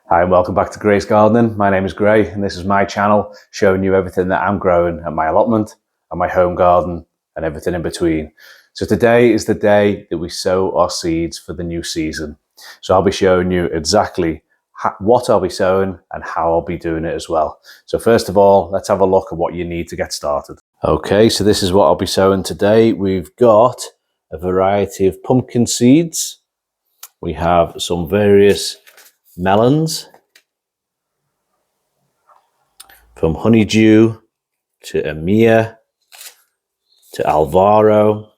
Hi and welcome back to Gray's Gardening. My name is Gray and this is my channel showing you everything that I'm growing at my allotment and my home garden and everything in between. So today is the day that we sow our seeds for the new season. So I'll be showing you exactly what I'll be sowing and how I'll be doing it as well. So first of all, let's have a look at what you need to get started. Okay, so this is what I'll be sowing today. We've got a variety of pumpkin seeds. We have some various melons, from honeydew to Emia to Alvaro.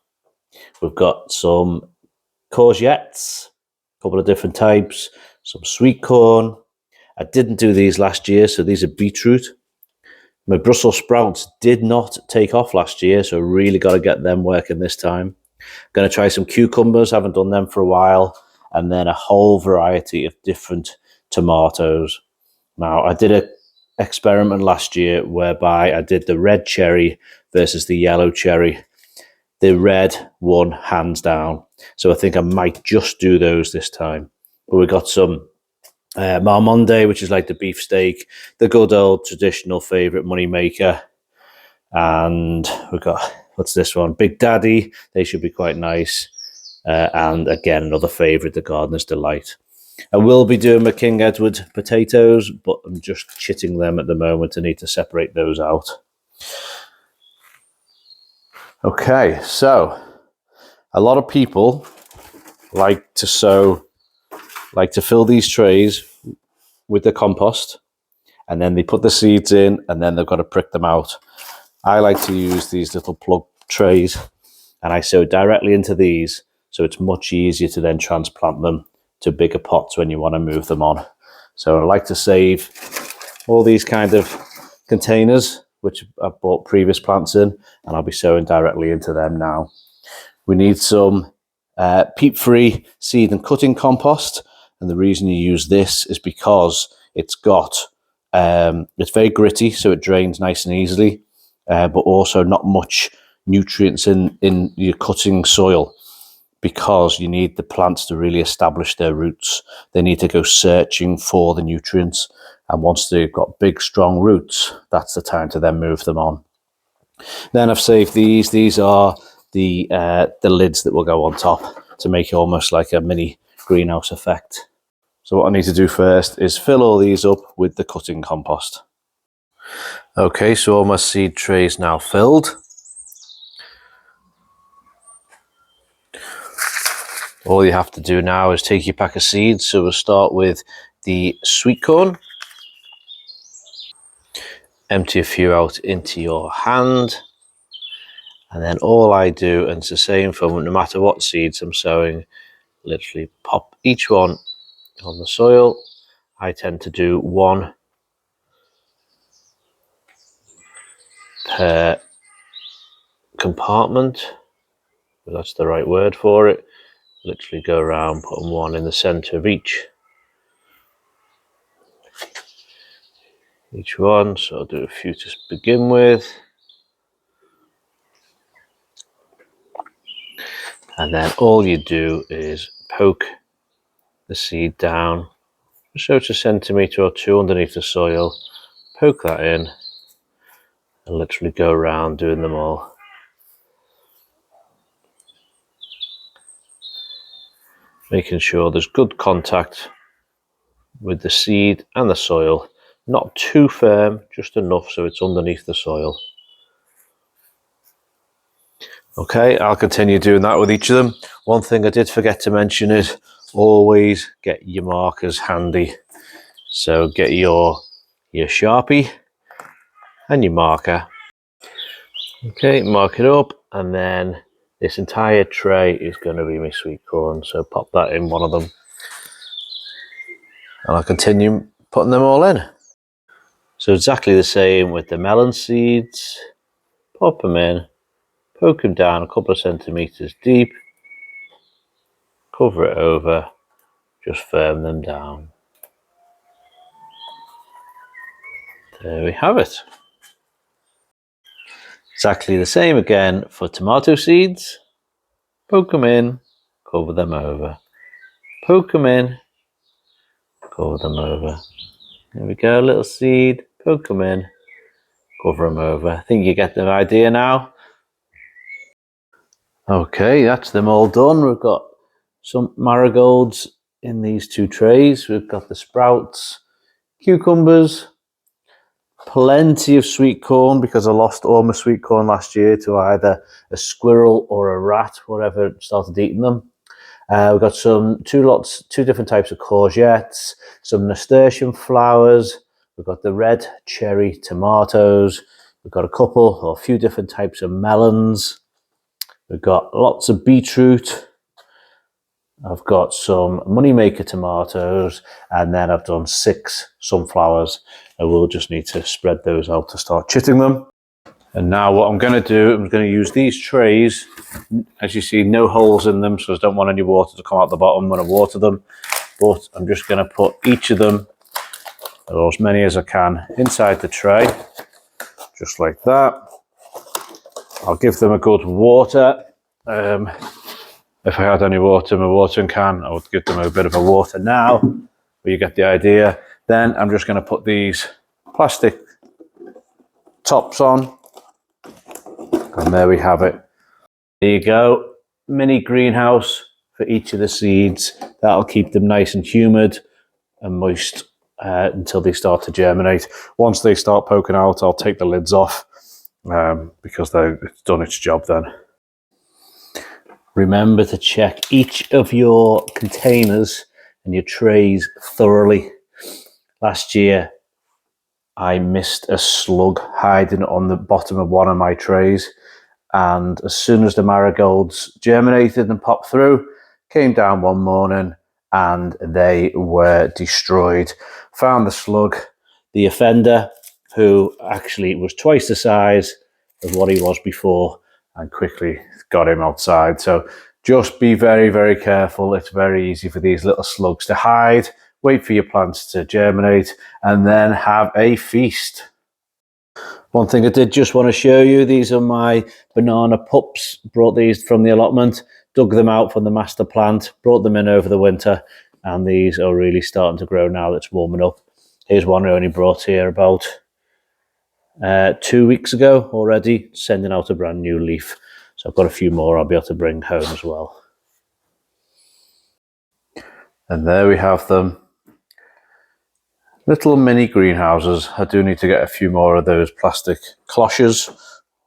We've got some courgettes, a couple of different types, some sweet corn. I didn't do these last year, so these are beetroot. My Brussels sprouts did not take off last year, so really got to get them working this time. Going to try some cucumbers, haven't done them for a while, and then a whole variety of different tomatoes. Now, I did an experiment last year whereby I did the red cherry versus the yellow cherry. The red won hands down, so I think I might just do those this time. But we got some marmonde, which is like the beefsteak, the good old traditional favourite money maker, and we've got, what's this one, Big Daddy. They should be quite nice, and again another favourite, the gardener's delight. I will be doing my King Edward potatoes, but I'm just chitting them at the moment. I need to separate those out. Okay, so a lot of people like to fill these trays with the compost, and then they put the seeds in, and then they've got to prick them out. I like to use these little plug trays, and I sow directly into these, so it's much easier to then transplant them to bigger pots when you want to move them on. So I like to save all these kind of containers, which I've bought previous plants in, and I'll be sowing directly into them now. We need some peat-free seed and cutting compost, and the reason you use this is because it's very gritty, so it drains nice and easily, but also not much nutrients in your cutting soil, because you need the plants to really establish their roots. They need to go searching for the nutrients, and once they've got big strong roots, that's the time to then move them on. Then I've saved these. These are the lids that will go on top to make it almost like a mini greenhouse effect. So what I need to do first is fill all these up with the cutting compost. Okay, so all my seed trays now filled. All you have to do now is take your pack of seeds. So we'll start with the sweet corn. Empty a few out into your hand. And then all I do, and it's the same for no matter what seeds I'm sowing, literally pop each one on the soil. I tend to do one per compartment, if that's the right word for it. Literally go around, putting one in the center of each one. So I'll do a few to begin with, and then all you do is poke the seed down, so it's a centimetre or two underneath the soil. Poke that in and literally go around doing them all. Making sure there's good contact with the seed and the soil. Not too firm, just enough so it's underneath the soil. Okay, I'll continue doing that with each of them. One thing I did forget to mention is always get your markers handy. So get your Sharpie and your marker. Okay, mark it up, and then this entire tray is going to be my sweet corn, so pop that in one of them. And I'll continue putting them all in. So exactly the same with the melon seeds. Pop them in, poke them down a couple of centimetres deep, cover it over, just firm them down. There we have it. Exactly the same again for tomato seeds. Poke them in, cover them over. Poke them in, cover them over. There we go, little seed, poke them in, cover them over. I think you get the idea now. Okay, that's them all done. We've got some marigolds in these 2 trays. We've got the sprouts, cucumbers, plenty of sweet corn because I lost all my sweet corn last year to either a squirrel or a rat, whatever started eating them. We've got two different types of courgettes, some nasturtium flowers. We've got the red cherry tomatoes. We've got a few different types of melons. We've got lots of beetroot. I've got some moneymaker tomatoes, and then I've done 6 sunflowers. And we'll just need to spread those out to start chitting them. And now what I'm going to do, I'm going to use these trays. As you see, no holes in them, so I don't want any water to come out the bottom when I water them. But I'm just going to put each of them, or as many as I can, inside the tray, just like that. I'll give them a good water. If I had any water in my watering can, I would give them a bit of a water now, but you get the idea. Then I'm just going to put these plastic tops on. And there we have it. There you go. Mini greenhouse for each of the seeds. That'll keep them nice and humid and moist until they start to germinate. Once they start poking out, I'll take the lids off because it's done its job then. Remember to check each of your containers and your trays thoroughly. Last year, I missed a slug hiding on the bottom of one of my trays. And as soon as the marigolds germinated and popped through, came down one morning and they were destroyed. Found the slug, the offender, who actually was twice the size of what he was before, and quickly got him outside. So just be very, very careful. It's very easy for these little slugs to hide, wait for your plants to germinate, and then have a feast. One thing I did just want to show you, these are my banana pups. Brought these from the allotment, dug them out from the master plant, brought them in over the winter, and these are really starting to grow now that it's warming up. Here's one I only brought here about 2 weeks ago already, sending out a brand new leaf. So I've got a few more I'll be able to bring home as well. And there we have them. Little mini greenhouses. I do need to get a few more of those plastic cloches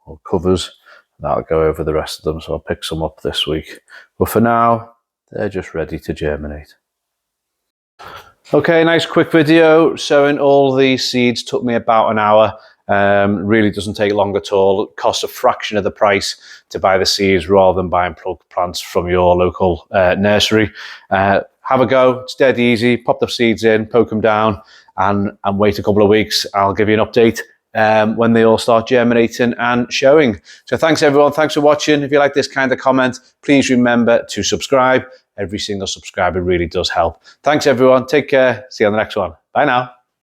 or covers. That'll go over the rest of them, so I'll pick some up this week. But for now, they're just ready to germinate. Okay, nice quick video. Sowing all these seeds took me about an hour. Really doesn't take long at all. It costs a fraction of the price to buy the seeds rather than buying plug plants from your local nursery. Have a go. It's dead easy. Pop the seeds in, poke them down, and wait a couple of weeks. I'll give you an update when they all start germinating and showing. So thanks everyone. Thanks for watching. If you like this kind of comment, please remember to subscribe. Every single subscriber really does help. Thanks everyone. Take care. See you on the next one. Bye now.